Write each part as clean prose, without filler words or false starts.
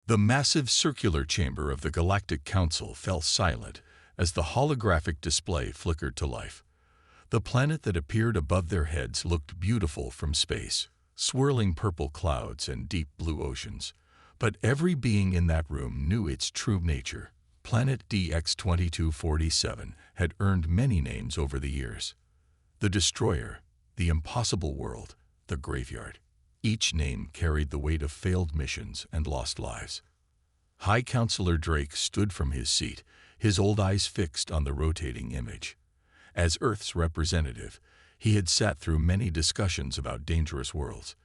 The massive circular chamber of the Galactic Council fell silent as the holographic display flickered to life. The planet that appeared above their heads looked beautiful from space, swirling purple clouds and deep blue oceans. But every being in that room knew its true nature. Planet DX-2247 had earned many names over the years. The Destroyer, the Impossible World, the Graveyard. Each name carried the weight of failed missions and lost lives. High Counselor Drake stood from his seat, his old eyes fixed on the rotating image. As Earth's representative, he had sat through many discussions about dangerous worlds.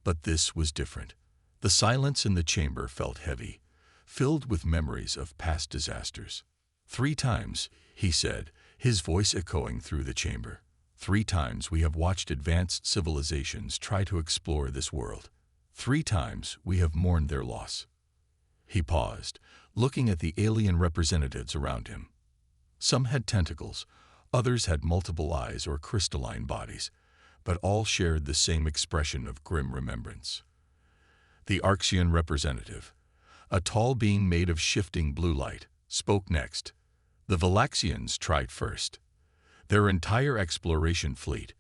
But this was different. The silence in the chamber felt heavy, filled with memories of past disasters. 3 times, he said, his voice echoing through the chamber. 3 times we have watched advanced civilizations try to explore this world. 3 times we have mourned their loss. He paused, looking at the alien representatives around him. Some had tentacles, others had multiple eyes or crystalline bodies, but all shared the same expression of grim remembrance. The Arxian representative, a tall being made of shifting blue light, spoke next. The Valaxians tried first. Their entire exploration fleet,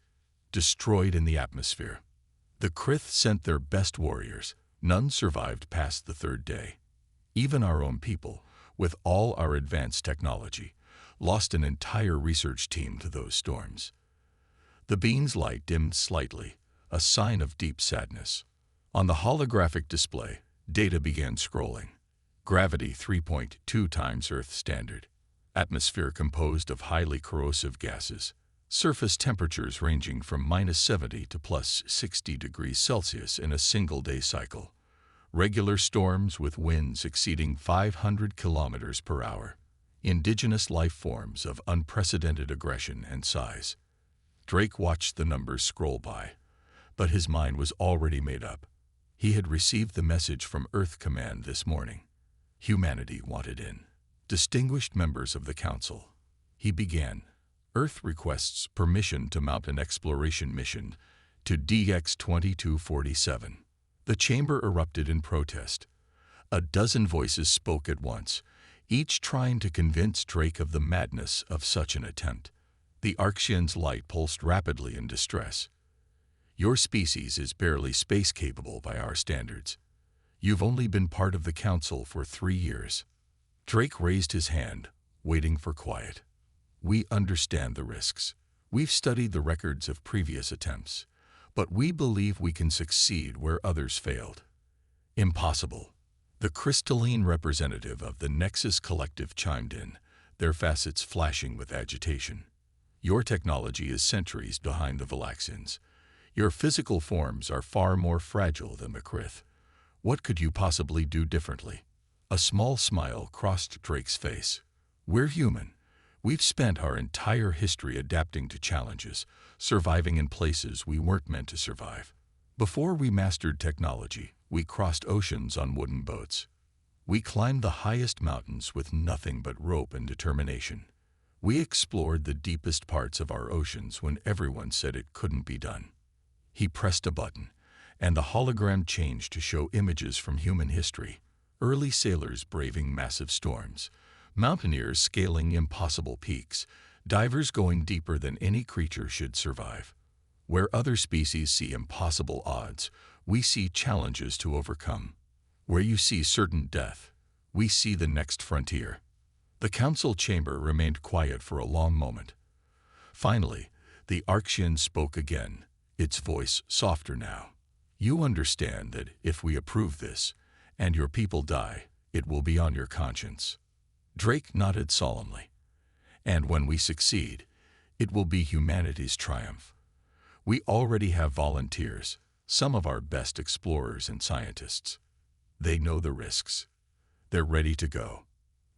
destroyed in the atmosphere. The Krith sent their best warriors. None survived past the 3rd day. Even our own people, with all our advanced technology, lost an entire research team to those storms. The beam's light dimmed slightly, a sign of deep sadness. On the holographic display, data began scrolling. Gravity 3.2 times Earth standard. Atmosphere composed of highly corrosive gases. Surface temperatures ranging from -70 to +60 degrees Celsius in a single-day cycle. Regular storms with winds exceeding 500 kilometers per hour. Indigenous life forms of unprecedented aggression and size. Drake watched the numbers scroll by, but his mind was already made up. He had received the message from Earth Command this morning. Humanity wanted in. Distinguished members of the Council. He began. Earth requests permission to mount an exploration mission to DX-2247. The chamber erupted in protest. A dozen voices spoke at once, each trying to convince Drake of the madness of such an attempt. The Arxian's light pulsed rapidly in distress. Your species is barely space-capable by our standards. You've only been part of the Council for 3 years. Drake raised his hand, waiting for quiet. We understand the risks. We've studied the records of previous attempts, but we believe we can succeed where others failed. Impossible. The crystalline representative of the Nexus Collective chimed in, their facets flashing with agitation. Your technology is centuries behind the Valaxians. Your physical forms are far more fragile than the Krith. What could you possibly do differently? A small smile crossed Drake's face. We're human. We've spent our entire history adapting to challenges, surviving in places we weren't meant to survive. Before we mastered technology, we crossed oceans on wooden boats. We climbed the highest mountains with nothing but rope and determination. We explored the deepest parts of our oceans when everyone said it couldn't be done. He pressed a button, and the hologram changed to show images from human history. Early sailors braving massive storms, mountaineers scaling impossible peaks, divers going deeper than any creature should survive. Where other species see impossible odds, we see challenges to overcome. Where you see certain death, we see the next frontier. The council chamber remained quiet for a long moment. Finally, the Arxian spoke again, its voice softer now. You understand that if we approve this, and your people die, it will be on your conscience. Drake nodded solemnly. And when we succeed, it will be humanity's triumph. We already have volunteers, some of our best explorers and scientists. They know the risks. They're ready to go.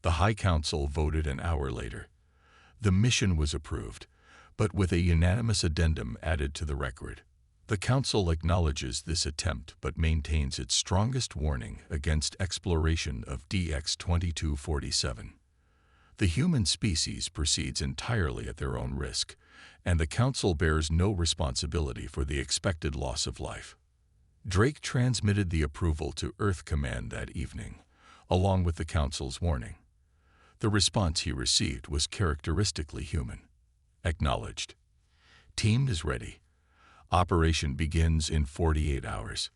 The High Council voted an hour later. The mission was approved, but with a unanimous addendum added to the record. The Council acknowledges this attempt but maintains its strongest warning against exploration of DX-2247. The human species proceeds entirely at their own risk, and the Council bears no responsibility for the expected loss of life. Drake transmitted the approval to Earth Command that evening, along with the Council's warning. The response he received was characteristically human. Acknowledged. Team is ready. Operation begins in 48 hours.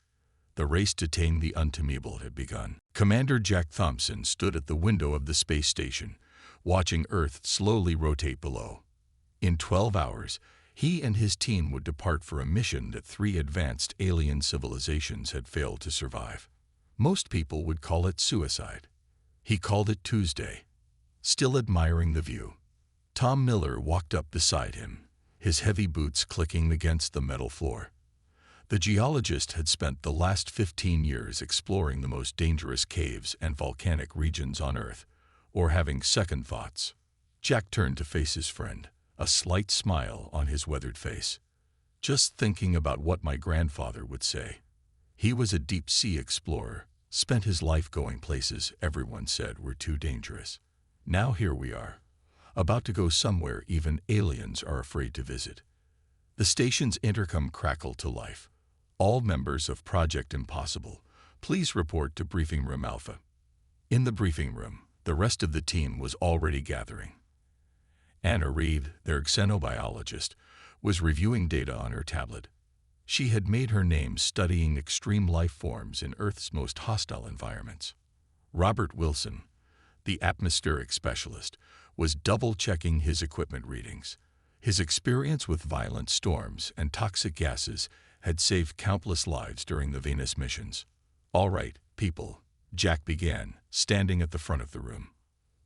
The race to tame the untamable had begun. Commander Jack Thompson stood at the window of the space station, watching Earth slowly rotate below. In 12 hours, he and his team would depart for a mission that 3 advanced alien civilizations had failed to survive. Most people would call it suicide. He called it Tuesday. Still admiring the view, Tom Miller walked up beside him, his heavy boots clicking against the metal floor. The geologist had spent the last 15 years exploring the most dangerous caves and volcanic regions on Earth, or having second thoughts. Jack turned to face his friend, a slight smile on his weathered face. Just thinking about what my grandfather would say. He was a deep-sea explorer, spent his life going places everyone said were too dangerous. Now here we are, about to go somewhere even aliens are afraid to visit. The station's intercom crackled to life. All members of Project Impossible, please report to Briefing Room Alpha. In the briefing room, the rest of the team was already gathering. Anna Reed, their xenobiologist, was reviewing data on her tablet. She had made her name studying extreme life forms in Earth's most hostile environments. Robert Wilson, the atmospheric specialist, was double-checking his equipment readings. His experience with violent storms and toxic gases had saved countless lives during the Venus missions. "All right, people," Jack began, standing at the front of the room.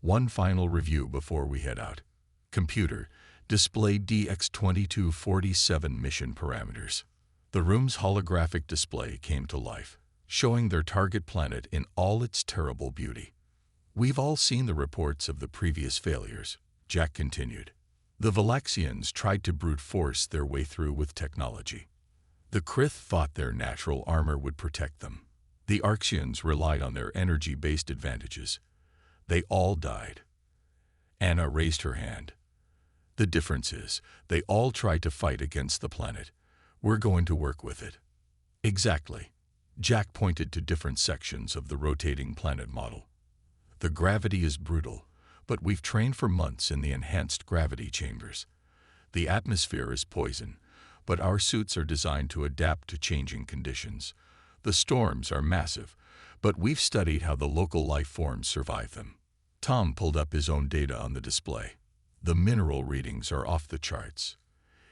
"One final review before we head out. Computer, display DX2247 mission parameters." The room's holographic display came to life, showing their target planet in all its terrible beauty. "We've all seen the reports of the previous failures," Jack continued. "The Valaxians tried to brute force their way through with technology. The Krith thought their natural armor would protect them. The Arxians relied on their energy-based advantages. They all died." Anna raised her hand. "The difference is, they all tried to fight against the planet. We're going to work with it." "Exactly." Jack pointed to different sections of the rotating planet model. "The gravity is brutal, but we've trained for months in the enhanced gravity chambers. The atmosphere is poison, but our suits are designed to adapt to changing conditions. The storms are massive, but we've studied how the local life forms survive them." Tom pulled up his own data on the display. "The mineral readings are off the charts.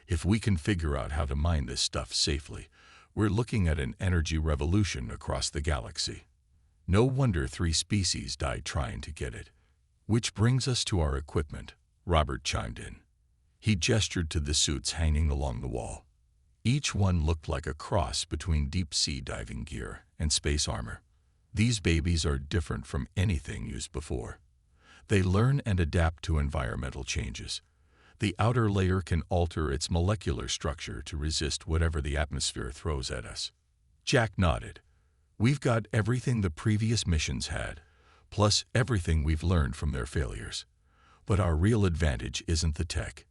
If we can figure out how to mine this stuff safely, we're looking at an energy revolution across the galaxy. No wonder 3 species died trying to get it." "Which brings us to our equipment," Robert chimed in. He gestured to the suits hanging along the wall. Each one looked like a cross between deep-sea diving gear and space armor. "These babies are different from anything used before. They learn and adapt to environmental changes. The outer layer can alter its molecular structure to resist whatever the atmosphere throws at us." Jack nodded. "We've got everything the previous missions had, plus everything we've learned from their failures. But our real advantage isn't the tech."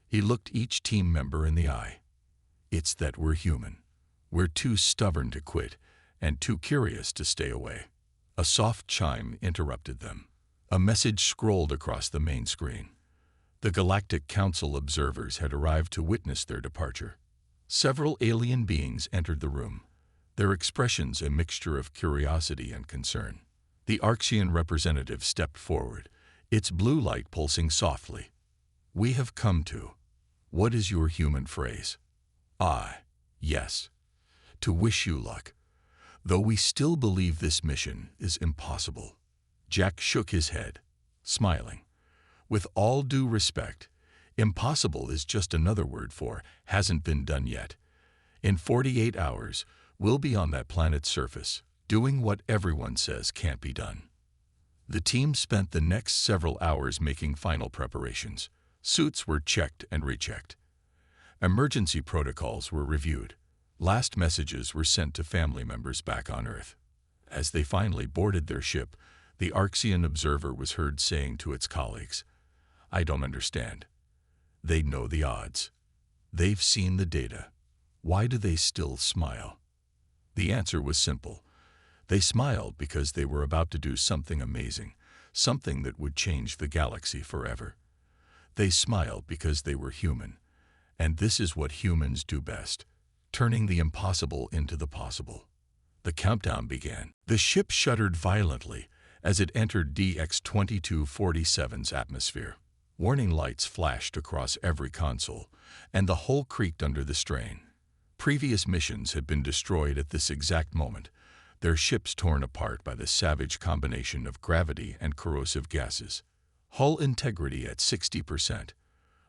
He looked each team member in the eye. "It's that we're human. We're too stubborn to quit and too curious to stay away." A soft chime interrupted them. A message scrolled across the main screen. The Galactic Council observers had arrived to witness their departure. Several alien beings entered the room, their expressions a mixture of curiosity and concern. The Arxian representative stepped forward, its blue light pulsing softly. "We have come to," what is your human phrase? Yes. "To wish you luck, though we still believe this mission is impossible." Jack shook his head, smiling. "With all due respect, impossible is just another word for hasn't been done yet. In 48 hours, we'll be on that planet's surface, doing what everyone says can't be done." The team spent the next several hours making final preparations. Suits were checked and rechecked. Emergency protocols were reviewed. Last messages were sent to family members back on Earth. As they finally boarded their ship, the Arxian observer was heard saying to its colleagues, "I don't understand. They know the odds. They've seen the data. Why do they still smile?" The answer was simple. They smiled because they were about to do something amazing, something that would change the galaxy forever. They smiled because they were human, and this is what humans do best, turning the impossible into the possible. The countdown began. The ship shuddered violently as it entered DX-2247's atmosphere. Warning lights flashed across every console, and the hull creaked under the strain. Previous missions had been destroyed at this exact moment, their ships torn apart by the savage combination of gravity and corrosive gases. Hull integrity at 60%.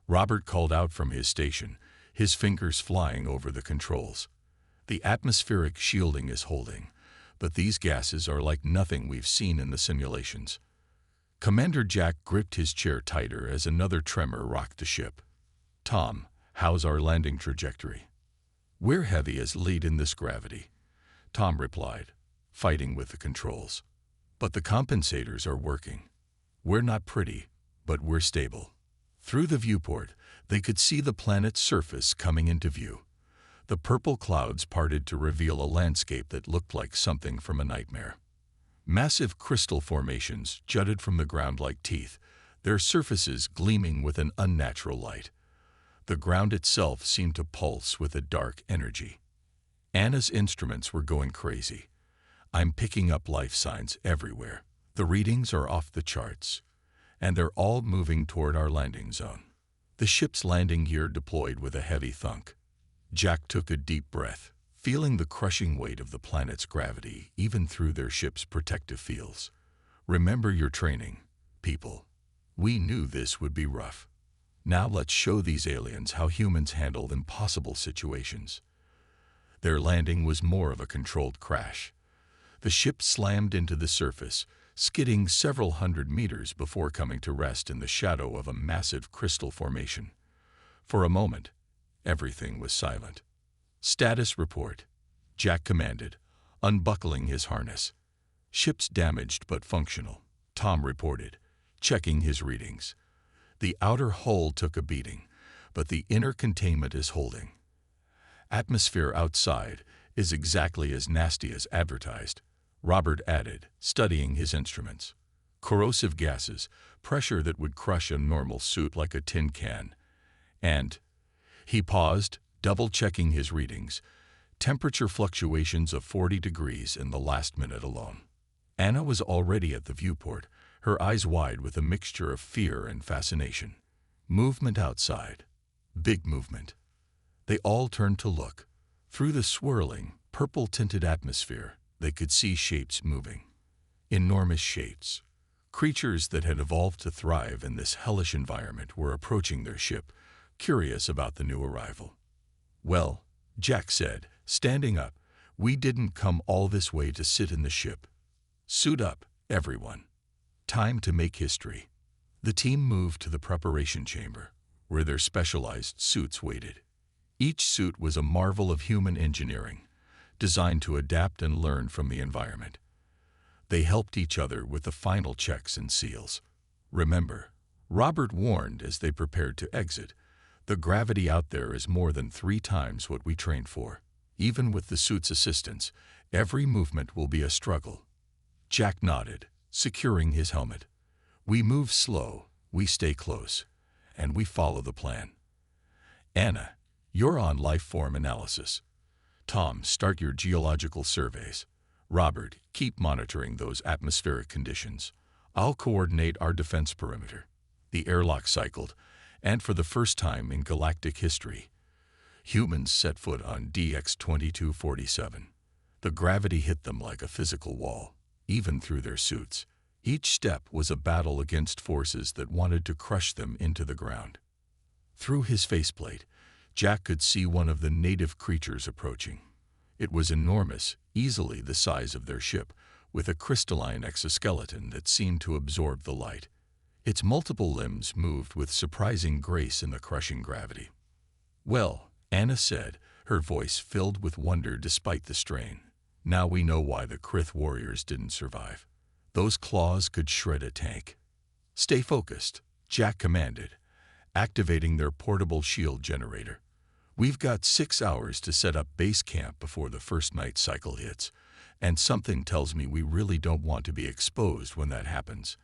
Robert called out from his station, his fingers flying over the controls. The atmospheric shielding is holding, but these gases are like nothing we've seen in the simulations. Commander Jack gripped his chair tighter as another tremor rocked the ship. "Tom, how's our landing trajectory?" "We're heavy as lead in this gravity," Tom replied, fighting with the controls. "But the compensators are working. We're not pretty, but we're stable." Through the viewport, they could see the planet's surface coming into view. The purple clouds parted to reveal a landscape that looked like something from a nightmare. Massive crystal formations jutted from the ground like teeth, their surfaces gleaming with an unnatural light. The ground itself seemed to pulse with a dark energy. Anna's instruments were going crazy. "I'm picking up life signs everywhere. The readings are off the charts, and they're all moving toward our landing zone." The ship's landing gear deployed with a heavy thunk. Jack took a deep breath, feeling the crushing weight of the planet's gravity even through their ship's protective fields. "Remember your training, people. We knew this would be rough. Now let's show these aliens how humans handle impossible situations." Their landing was more of a controlled crash. The ship slammed into the surface, skidding several hundred meters before coming to rest in the shadow of a massive crystal formation. For a moment, everything was silent. "Status report," Jack commanded, unbuckling his harness. "Ship's damaged but functional," Tom reported, checking his readings. "The outer hull took a beating, but the inner containment is holding. Atmosphere outside is exactly as nasty as advertised," Robert added, studying his instruments. "Corrosive gases, pressure that would crush a normal suit like a tin can, and..." He paused, double-checking his readings. Temperature fluctuations of 40 degrees in the last minute alone. Anna was already at the viewport, her eyes wide with a mixture of fear and fascination. Movement outside. Big movement. They all turned to look. Through the swirling, purple-tinted atmosphere, they could see shapes moving. Enormous shapes. Creatures that had evolved to thrive in this hellish environment were approaching their ship, curious about the new arrival. "Well," Jack said, standing up, "we didn't come all this way to sit in the ship. Suit up, everyone. Time to make history." The team moved to the preparation chamber, where their specialized suits waited. Each suit was a marvel of human engineering, designed to adapt and learn from the environment. They helped each other with the final checks and seals. "Remember," Robert warned as they prepared to exit, "the gravity out there is more than 3 times what we trained for. Even with the suit's assistance, every movement will be a struggle." Jack nodded, securing his helmet. "We move slow, we stay close, and we follow the plan. Anna, you're on life form analysis. Tom, start your geological surveys. Robert, keep monitoring those atmospheric conditions. I'll coordinate our defense perimeter." The airlock cycled, and for the first time in galactic history, humans set foot on DX-2247. The gravity hit them like a physical wall, even through their suits. Each step was a battle against forces that wanted to crush them into the ground. Through his faceplate, Jack could see one of the native creatures approaching. It was enormous, easily the size of their ship, with a crystalline exoskeleton that seemed to absorb the light. Its multiple limbs moved with surprising grace in the crushing gravity. "Well," Anna said, her voice filled with wonder despite the strain, "now we know why the Krith warriors didn't survive. Those claws could shred a tank." "Stay focused," Jack commanded, activating their portable shield generator. "We've got 6 hours to set up base camp before the first night cycle hits, and something tells me we really don't want to be exposed when that happens."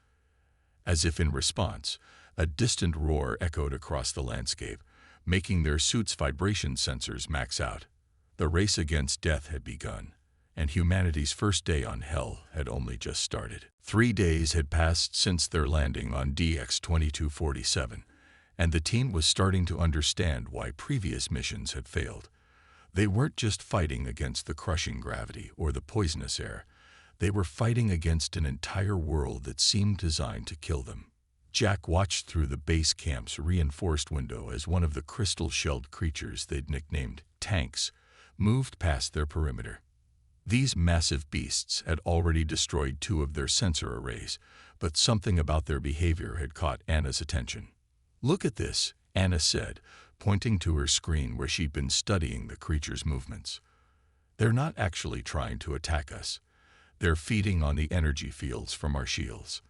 As if in response, a distant roar echoed across the landscape, making their suits' vibration sensors max out. The race against death had begun, and humanity's first day on Hell had only just started. 3 days had passed since their landing on DX-2247, and the team was starting to understand why previous missions had failed. They weren't just fighting against the crushing gravity or the poisonous air. They were fighting against an entire world that seemed designed to kill them. Jack watched through the base camp's reinforced window as one of the crystal-shelled creatures they'd nicknamed tanks moved past their perimeter. These massive beasts had already destroyed 2 of their sensor arrays, but something about their behavior had caught Anna's attention. "Look at this," Anna said, pointing to her screen where she'd been studying the creature's movements. "They're not actually trying to attack us. They're feeding on the energy fields from our shields."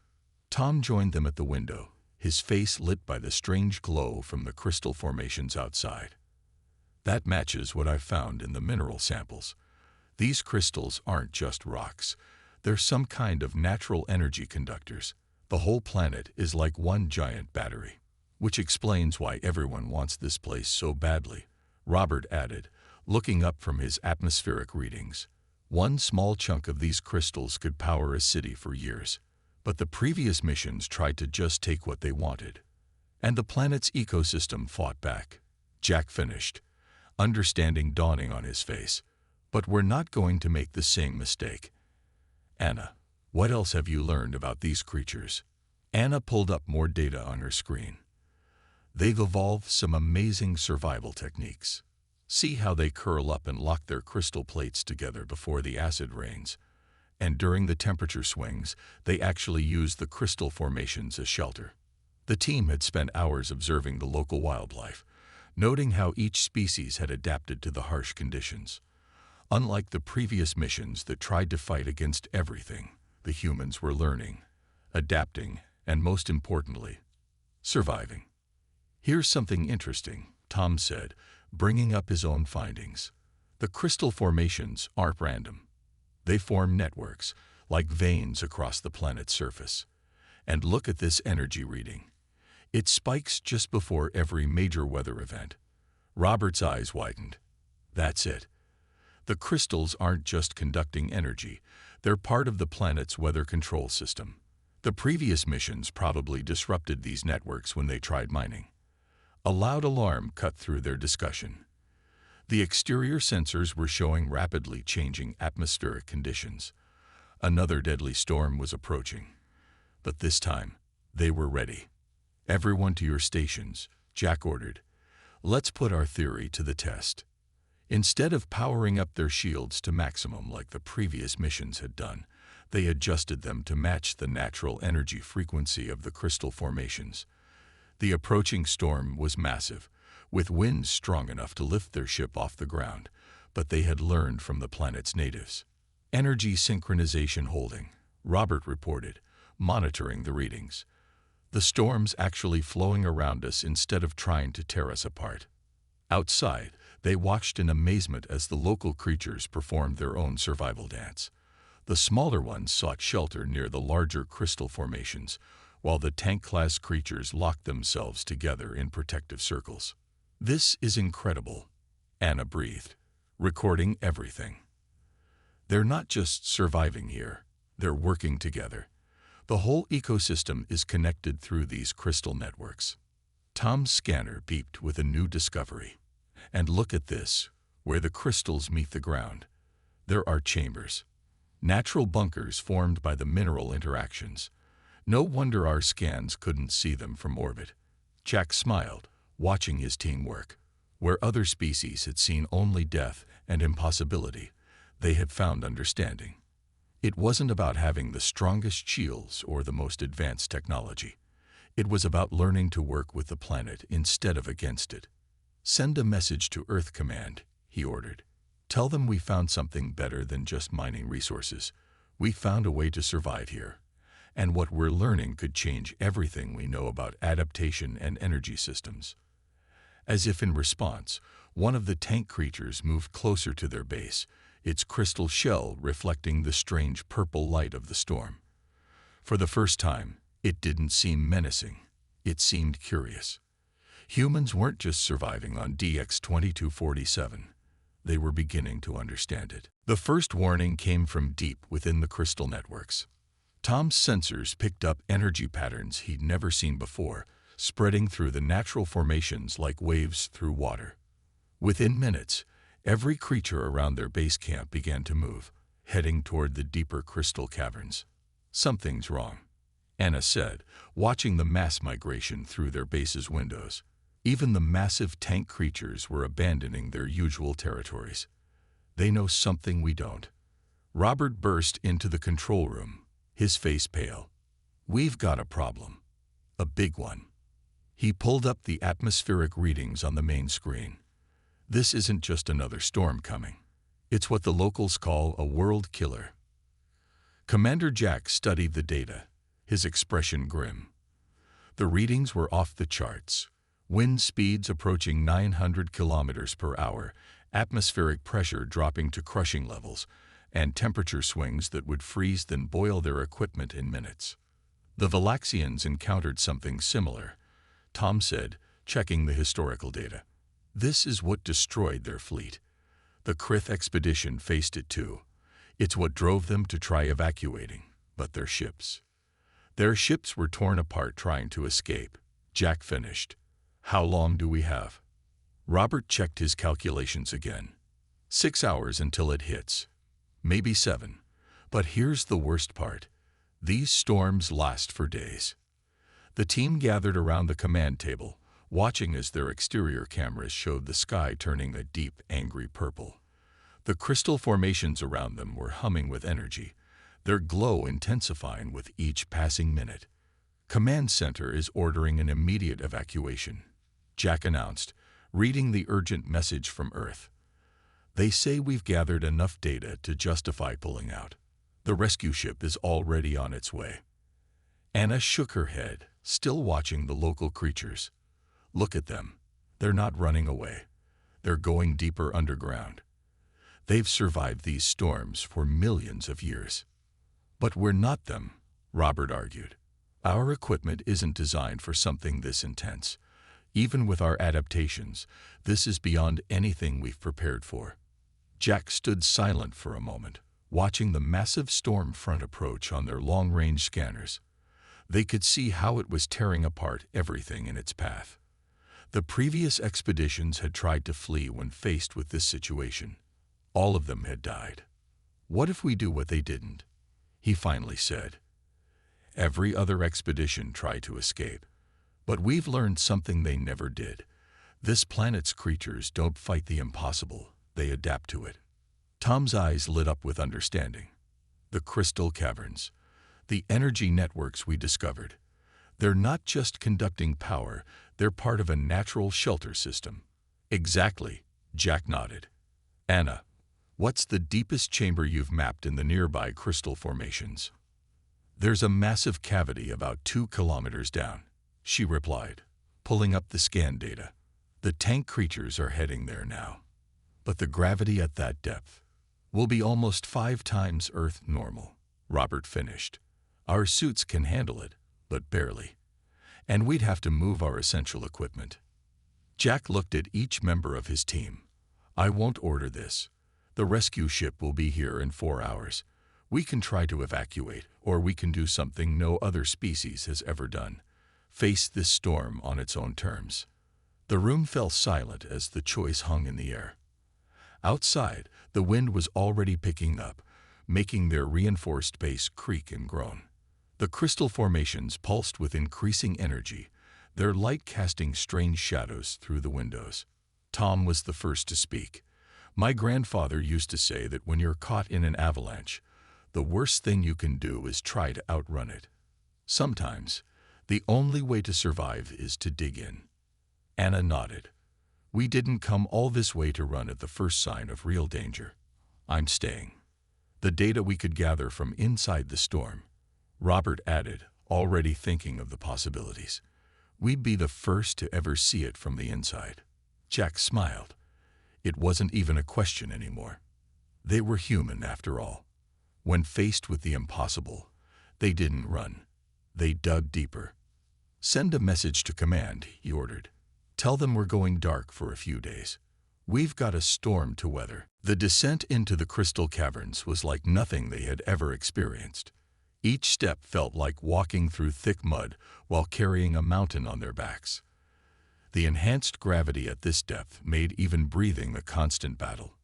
Tom joined them at the window, his face lit by the strange glow from the crystal formations outside. "That matches what I found in the mineral samples. These crystals aren't just rocks. They're some kind of natural energy conductors. The whole planet is like one giant battery. Which explains why everyone wants this place so badly," Robert added, looking up from his atmospheric readings. "One small chunk of these crystals could power a city for years. But the previous missions tried to just take what they wanted. And the planet's ecosystem fought back." Jack finished, understanding dawning on his face. "But we're not going to make the same mistake." "Anna, what else have you learned about these creatures?" Anna pulled up more data on her screen. "They've evolved some amazing survival techniques. See how they curl up and lock their crystal plates together before the acid rains. And during the temperature swings, they actually use the crystal formations as shelter." The team had spent hours observing the local wildlife, noting how each species had adapted to the harsh conditions. Unlike the previous missions that tried to fight against everything, the humans were learning, adapting, and most importantly, surviving. "Here's something interesting," Tom said, bringing up his own findings. "The crystal formations aren't random. They form networks, like veins across the planet's surface. And look at this energy reading. It spikes just before every major weather event." Robert's eyes widened. "That's it. The crystals aren't just conducting energy, they're part of the planet's weather control system. The previous missions probably disrupted these networks when they tried mining." A loud alarm cut through their discussion. The exterior sensors were showing rapidly changing atmospheric conditions. Another deadly storm was approaching. But this time, they were ready. "Everyone to your stations," Jack ordered. "Let's put our theory to the test." Instead of powering up their shields to maximum like the previous missions had done, they adjusted them to match the natural energy frequency of the crystal formations. The approaching storm was massive, with winds strong enough to lift their ship off the ground, but they had learned from the planet's natives. "Energy synchronization holding," Robert reported, monitoring the readings. "The storm's actually flowing around us instead of trying to tear us apart." Outside, they watched in amazement as the local creatures performed their own survival dance. The smaller ones sought shelter near the larger crystal formations, while the tank-class creatures locked themselves together in protective circles. "This is incredible," Anna breathed, recording everything. "They're not just surviving here, they're working together. The whole ecosystem is connected through these crystal networks." Tom's scanner beeped with a new discovery. "And look at this, where the crystals meet the ground. There are chambers. Natural bunkers formed by the mineral interactions. No wonder our scans couldn't see them from orbit." Jack smiled, watching his team work. Where other species had seen only death and impossibility, they had found understanding. It wasn't about having the strongest shields or the most advanced technology. It was about learning to work with the planet instead of against it. "Send a message to Earth Command," he ordered. "Tell them we found something better than just mining resources. We found a way to survive here. And what we're learning could change everything we know about adaptation and energy systems." As if in response, one of the tank creatures moved closer to their base, its crystal shell reflecting the strange purple light of the storm. For the first time, it didn't seem menacing. It seemed curious. Humans weren't just surviving on DX-2247. They were beginning to understand it. The first warning came from deep within the crystal networks. Tom's sensors picked up energy patterns he'd never seen before, spreading through the natural formations like waves through water. Within minutes, every creature around their base camp began to move, heading toward the deeper crystal caverns. "Something's wrong," Anna said, watching the mass migration through their base's windows. Even the massive tank creatures were abandoning their usual territories. "They know something we don't." Robert burst into the control room, his face pale. "We've got a problem. A big one." He pulled up the atmospheric readings on the main screen. "This isn't just another storm coming. It's what the locals call a world killer." Commander Jack studied the data, his expression grim. The readings were off the charts. Wind speeds approaching 900 kilometers per hour, atmospheric pressure dropping to crushing levels, and temperature swings that would freeze then boil their equipment in minutes. "The Valaxians encountered something similar," Tom said, checking the historical data. "This is what destroyed their fleet. The Krith expedition faced it too. It's what drove them to try evacuating, but their ships were torn apart trying to escape." Jack finished. "How long do we have?" Robert checked his calculations again. 6 hours until it hits. Maybe 7. But here's the worst part. These storms last for days. The team gathered around the command table, watching as their exterior cameras showed the sky turning a deep, angry purple. The crystal formations around them were humming with energy, their glow intensifying with each passing minute. "Command Center is ordering an immediate evacuation," Jack announced, reading the urgent message from Earth. "They say we've gathered enough data to justify pulling out. The rescue ship is already on its way." Anna shook her head, still watching the local creatures. "Look at them. They're not running away. They're going deeper underground. They've survived these storms for millions of years." "But we're not them," Robert argued. "Our equipment isn't designed for something this intense. Even with our adaptations, this is beyond anything we've prepared for." Jack stood silent for a moment, watching the massive storm front approach on their long-range scanners. They could see how it was tearing apart everything in its path. The previous expeditions had tried to flee when faced with this situation. All of them had died. "What if we do what they didn't?" he finally said. "Every other expedition tried to escape. But we've learned something they never did. This planet's creatures don't fight the impossible, they adapt to it." Tom's eyes lit up with understanding. "The crystal caverns. The energy networks we discovered. They're not just conducting power, they're part of a natural shelter system." "Exactly," Jack nodded. "Anna, what's the deepest chamber you've mapped in the nearby crystal formations?" "There's a massive cavity about 2 kilometers down," she replied, pulling up the scan data. "The tank creatures are heading there now. But the gravity at that depth will be almost 5 times Earth normal," Robert finished. "Our suits can handle it, but barely. And we'd have to move our essential equipment." Jack looked at each member of his team. "I won't order this. The rescue ship will be here in 4 hours. We can try to evacuate, or we can do something no other species has ever done. Face this storm on its own terms." The room fell silent as the choice hung in the air. Outside, the wind was already picking up, making their reinforced base creak and groan. The crystal formations pulsed with increasing energy, their light casting strange shadows through the windows. Tom was the first to speak. "My grandfather used to say that when you're caught in an avalanche, the worst thing you can do is try to outrun it. Sometimes, the only way to survive is to dig in." Anna nodded. "We didn't come all this way to run at the first sign of real danger. I'm staying." "The data we could gather from inside the storm," Robert added, already thinking of the possibilities. "We'd be the first to ever see it from the inside." Jack smiled. It wasn't even a question anymore. They were human, after all. When faced with the impossible, they didn't run. They dug deeper. "Send a message to command," he ordered. "Tell them we're going dark for a few days. We've got a storm to weather." The descent into the crystal caverns was like nothing they had ever experienced. Each step felt like walking through thick mud while carrying a mountain on their backs. The enhanced gravity at this depth made even breathing a constant battle.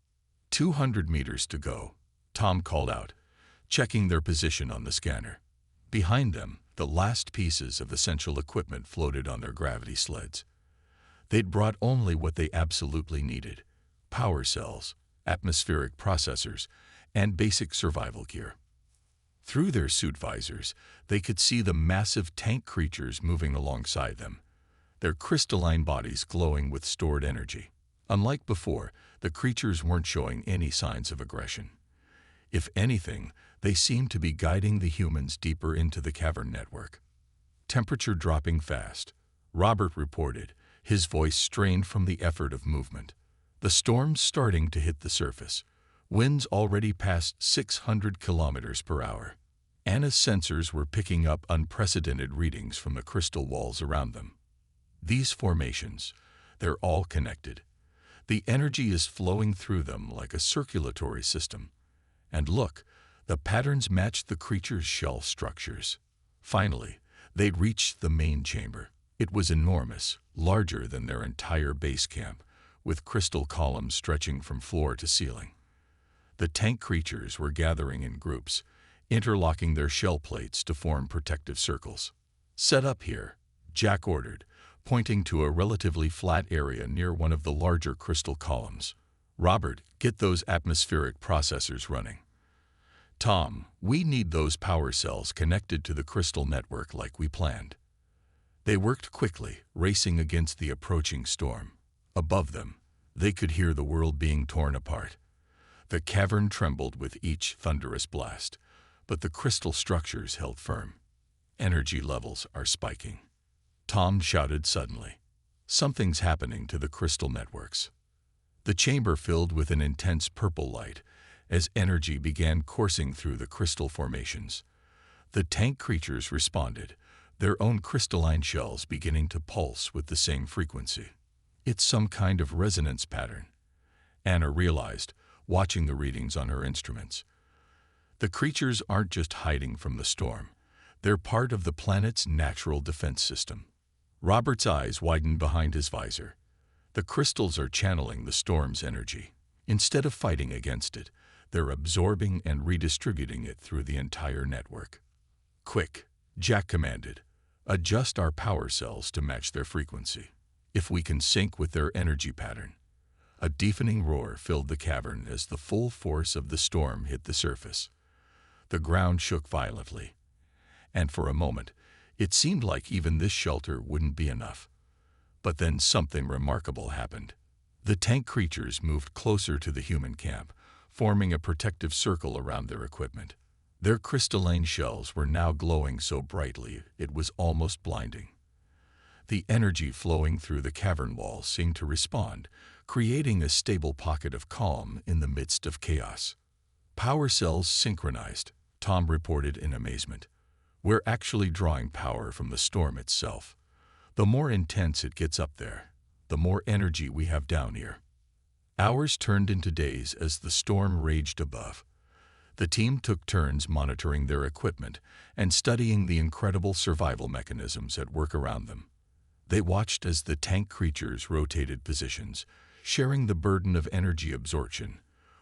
200 meters to go, Tom called out, checking their position on the scanner. Behind them, the last pieces of essential equipment floated on their gravity sleds. They'd brought only what they absolutely needed: power cells, atmospheric processors, and basic survival gear. Through their suit visors, they could see the massive tank creatures moving alongside them, their crystalline bodies glowing with stored energy. Unlike before, the creatures weren't showing any signs of aggression. If anything, they seemed to be guiding the humans deeper into the cavern network. Temperature dropping fast, Robert reported, his voice strained from the effort of movement. The storm's starting to hit the surface. Winds already past 600 kilometers per hour. Anna's sensors were picking up unprecedented readings from the crystal walls around them. These formations, they're all connected. The energy is flowing through them like a circulatory system. And look, the patterns matched the creature's shell structures. Finally, they'd reached the main chamber. It was enormous, larger than their entire base camp, with crystal columns stretching from floor to ceiling. The tank creatures were gathering in groups, interlocking their shell plates to form protective circles. "Set up here," Jack ordered, pointing to a relatively flat area near one of the larger crystal columns. "Robert, get those atmospheric processors running. Tom, we need those power cells connected to the crystal network like we planned." They worked quickly, racing against the approaching storm. Above them, they could hear the world being torn apart. The cavern trembled with each thunderous blast, but the crystal structures held firm. "Energy levels are spiking," Tom shouted suddenly. "Something's happening to the crystal networks." The chamber filled with an intense purple light as energy began coursing through the crystal formations. The tank creatures responded, their own crystalline shells beginning to pulse with the same frequency. "It's some kind of resonance pattern," Anna realized, watching the readings on her instruments. The creatures aren't just hiding from the storm. They're part of the planet's natural defense system. Robert's eyes widened behind his visor. The crystals are channeling the storm's energy. Instead of fighting against it, they're absorbing and redistributing it through the entire network. "Quick," Jack commanded. "Adjust our power cells to match their frequency. If we can sync with their energy pattern." A deafening roar filled the cavern as the full force of the storm hit the surface. The ground shook violently, and for a moment, it seemed like even this shelter wouldn't be enough. But then something remarkable happened. The tank creatures moved closer to the human camp, forming a protective circle around their equipment. Their crystalline shells were now glowing so brightly it was almost blinding. The energy flowing through the cavern walls seemed to respond, creating a stable pocket of calm in the midst of chaos. "Power cells synchronized," Tom reported in amazement. "We're actually drawing power from the storm itself. The more intense it gets up there, the more energy we have down here." Hours turned into days as the storm raged above. The team took turns monitoring their equipment and studying the incredible survival mechanisms at work around them. They watched as the tank creatures rotated positions, sharing the burden of energy absorption,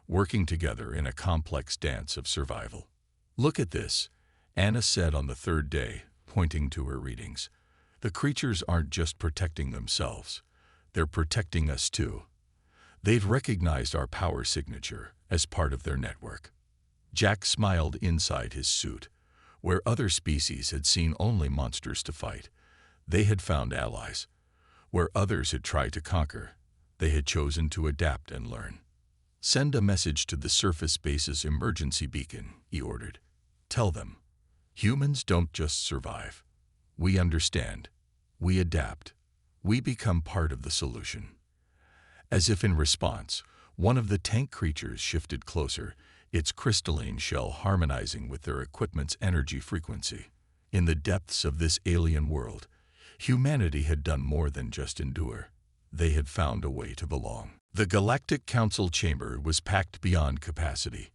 working together in a complex dance of survival. "Look at this," Anna said on the third day, pointing to her readings. "The creatures aren't just protecting themselves. They're protecting us too. They've recognized our power signature as part of their network." Jack smiled inside his suit. Where other species had seen only monsters to fight, they had found allies. Where others had tried to conquer, they had chosen to adapt and learn. "Send a message to the surface base's emergency beacon," he ordered. "Tell them, humans don't just survive. We understand. We adapt. We become part of the solution." As if in response, One of the tank creatures shifted closer, its crystalline shell harmonizing with their equipment's energy frequency. In the depths of this alien world, humanity had done more than just endure. They had found a way to belong. The Galactic Council chamber was packed beyond capacity.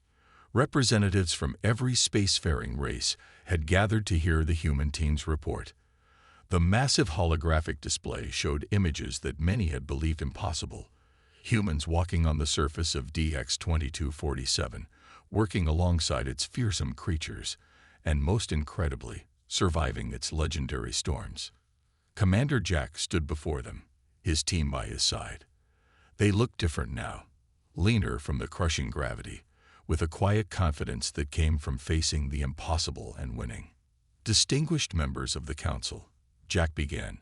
Representatives from every spacefaring race had gathered to hear the human team's report. The massive holographic display showed images that many had believed impossible. Humans walking on the surface of DX-2247, working alongside its fearsome creatures, and most incredibly, surviving its legendary storms. Commander Jack stood before them, his team by his side. They looked different now, leaner from the crushing gravity, with a quiet confidence that came from facing the impossible and winning. Distinguished members of the Council, Jack began,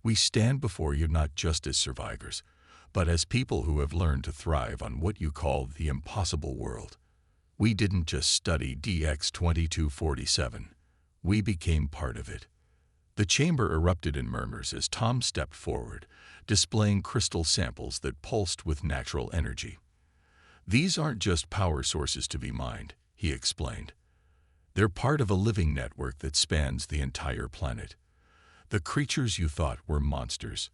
we stand before you not just as survivors, but as people who have learned to thrive on what you call the impossible world. We didn't just study DX-2247, we became part of it. The chamber erupted in murmurs as Tom stepped forward, displaying crystal samples that pulsed with natural energy. These aren't just power sources to be mined, he explained. They're part of a living network that spans the entire planet. The creatures you thought were monsters.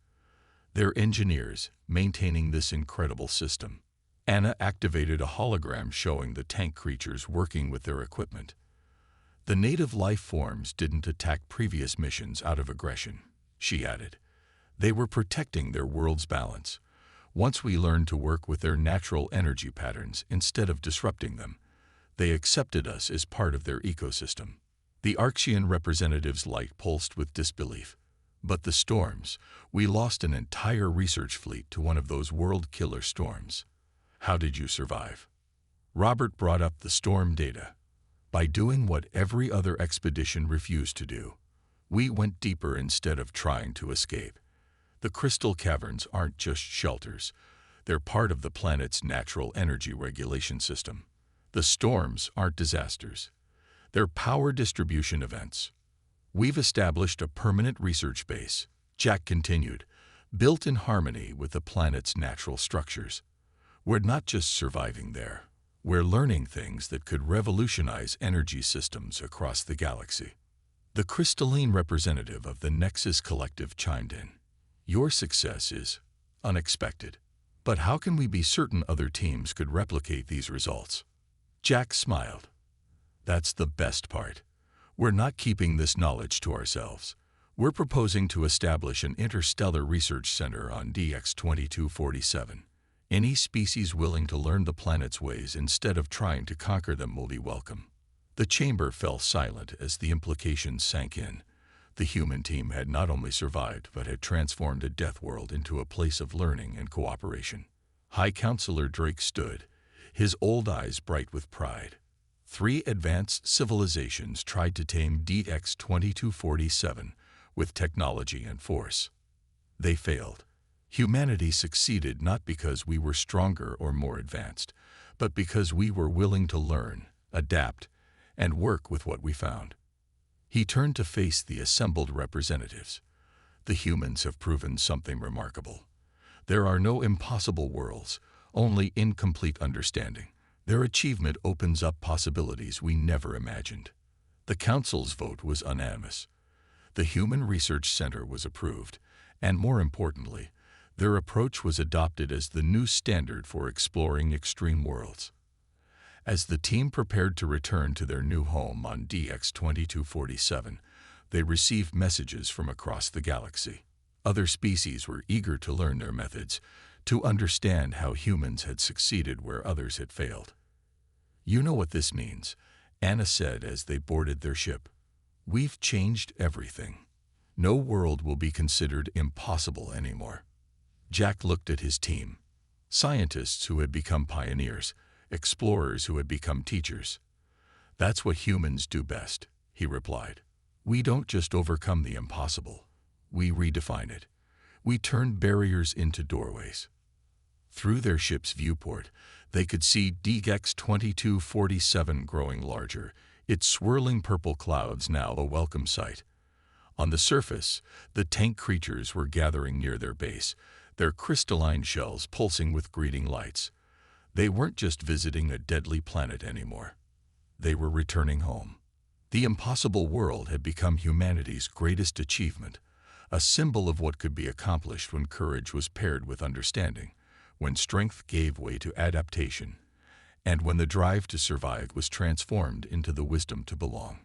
They're engineers maintaining this incredible system. Anna activated a hologram showing the tank creatures working with their equipment. The native life forms didn't attack previous missions out of aggression, she added. They were protecting their world's balance. Once we learned to work with their natural energy patterns instead of disrupting them, they accepted us as part of their ecosystem. The Archean representative's light pulsed with disbelief. But the storms, we lost an entire research fleet to one of those world-killer storms. How did you survive? Robert brought up the storm data. By doing what every other expedition refused to do, we went deeper instead of trying to escape. The crystal caverns aren't just shelters. They're part of the planet's natural energy regulation system. The storms aren't disasters. They're power distribution events. We've established a permanent research base, Jack continued, built in harmony with the planet's natural structures. We're not just surviving there. We're learning things that could revolutionize energy systems across the galaxy. The crystalline representative of the Nexus Collective chimed in. Your success is unexpected. But how can we be certain other teams could replicate these results? Jack smiled. That's the best part. We're not keeping this knowledge to ourselves. We're proposing to establish an interstellar research center on DX-2247. Any species willing to learn the planet's ways instead of trying to conquer them will be welcome. The chamber fell silent as the implications sank in. The human team had not only survived but had transformed a death world into a place of learning and cooperation. High Counselor Drake stood, his old eyes bright with pride. 3 advanced civilizations tried to tame DX-2247 with technology and force. They failed. Humanity succeeded not because we were stronger or more advanced, but because we were willing to learn, adapt, and work with what we found. He turned to face the assembled representatives. The humans have proven something remarkable. There are no impossible worlds, only incomplete understanding. Their achievement opens up possibilities we never imagined. The Council's vote was unanimous. The Human Research Center was approved, and more importantly, their approach was adopted as the new standard for exploring extreme worlds. As the team prepared to return to their new home on DX-2247, they received messages from across the galaxy. Other species were eager to learn their methods, to understand how humans had succeeded where others had failed. You know what this means, Anna said as they boarded their ship. We've changed everything. No world will be considered impossible anymore. Jack looked at his team. Scientists who had become pioneers, explorers who had become teachers. That's what humans do best, he replied. We don't just overcome the impossible. We redefine it. We turn barriers into doorways. Through their ship's viewport, they could see DX-2247 growing larger, its swirling purple clouds now a welcome sight. On the surface, the tank creatures were gathering near their base, their crystalline shells pulsing with greeting lights. They weren't just visiting a deadly planet anymore. They were returning home. The impossible world had become humanity's greatest achievement, a symbol of what could be accomplished when courage was paired with understanding, when strength gave way to adaptation, and when the drive to survive was transformed into the wisdom to belong.